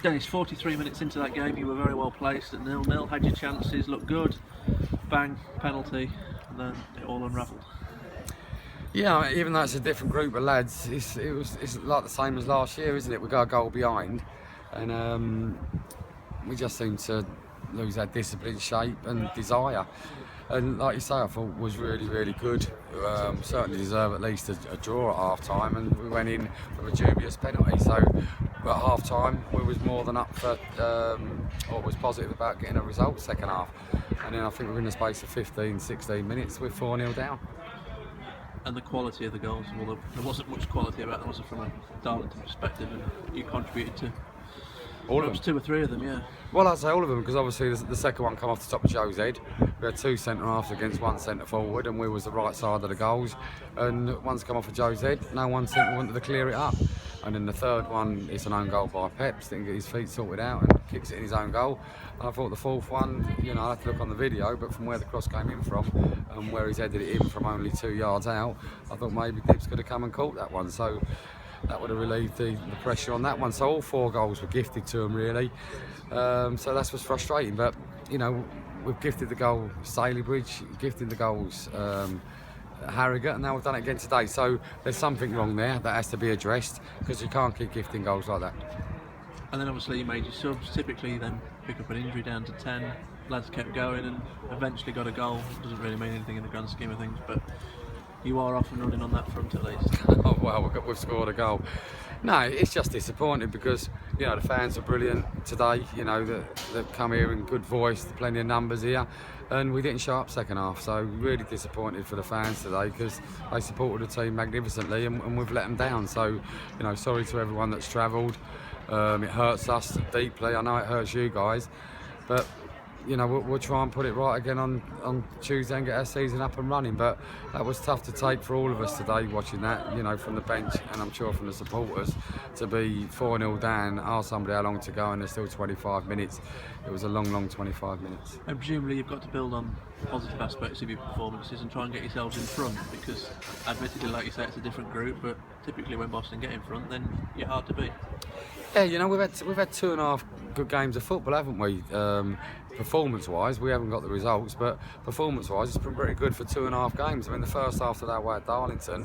Dennis, 43 minutes into that game, you were very well placed at 0-0, had your chances, looked good, bang, penalty, and then it all unravelled. Yeah, even though it's a different group of lads, it's like the same as last year, isn't it? We got a goal behind, and we just seem to lose our discipline, shape, and desire. And like you say, I thought was really good. Certainly deserve at least a draw at half time, and we went in with a dubious penalty. So at half time, we was more than up for what was positive about getting a result second half. And then I think within the space of 15-16 minutes, we're 4-0 down. And the quality of the goals, well, there wasn't much quality about them, was it, from a Darlington perspective, and you contributed to All of them. 2 or 3 of them, yeah. Well, I'd say all of them, because obviously the second one come off the top of Joe's head. We had 2 centre-halves against 1 centre-forward, and we was the right side of the goals. And one's come off of Joe's head, no one centre wanted to clear it up. And then the third one, it's an own goal by Peps, didn't get his feet sorted out and kicks it in his own goal. And I thought the fourth one, I have to look on the video, but from where the cross came in from, and where he's headed it in from only 2 yards out, I thought maybe Gibbs could have come and caught that one. So that would have relieved the pressure on that one. So all 4 goals were gifted to him, really. So that's what's frustrating. But, we've gifted the goal Stalybridge, gifted the goals Harrogate, and now we've done it again today. So there's something wrong there that has to be addressed, because you can't keep gifting goals like that. And then obviously you made your subs. Typically you then pick up an injury down to 10. Lads kept going and eventually got a goal. Doesn't really mean anything in the grand scheme of things, but you are off and running on that front at least. Oh well, we've scored a goal. No, it's just disappointing because the fans are brilliant today. They've come here in good voice, plenty of numbers here, and we didn't show up second half. So really disappointed for the fans today, because they supported the team magnificently, and we've let them down. So sorry to everyone that's travelled. It hurts us deeply. I know it hurts you guys, but we'll try and put it right again on Tuesday and get our season up and running. But that was tough to take for all of us today, watching that, from the bench, and I'm sure from the supporters, to be 4-0 down, ask somebody how long to go, and there's still 25 minutes. It was a long 25 minutes. And presumably you've got to build on positive aspects of your performances and try and get yourselves in front, because admittedly, like you say, it's a different group, but typically when Boston get in front, then you're hard to beat. Yeah, we've had 2.5 good games of football, haven't we? Performance-wise, we haven't got the results, but performance-wise, it's been pretty good for 2.5 games. I mean, the first half of that way at Darlington,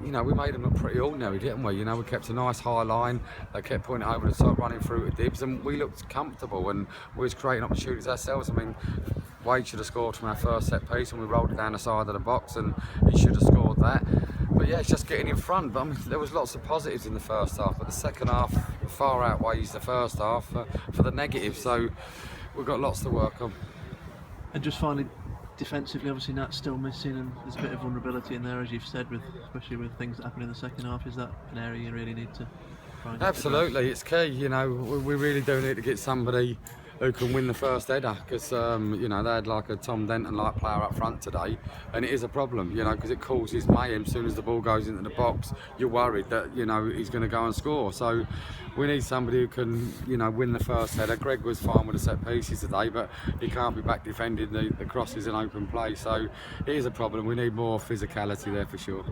we made them look pretty ordinary, didn't we? We kept a nice high line. They kept putting it over the top, running through to Dibbs, and we looked comfortable, and we was creating opportunities ourselves. I mean, Wade should have scored from our first set piece, and we rolled it down the side of the box, and he should have scored that. But yeah, it's just getting in front. But I mean, there was lots of positives in the first half, but the second half far outweighs the first half for the negatives. So we've got lots to work on. And just finally, defensively, obviously Nat's still missing, and there's a bit of vulnerability in there, as you've said, especially with things that happen in the second half. Is that an area you really need to try and Absolutely, it's key. We really do need to get somebody who can win the first header, because they had like a Tom Denton like player up front today, and it is a problem, because it causes mayhem. As soon as the ball goes into the box, you're worried that he's going to go and score. So we need somebody who can win the first header. Greg was fine with the set pieces today, but he can't be back defending the crosses in open play. So it is a problem. We need more physicality there for sure.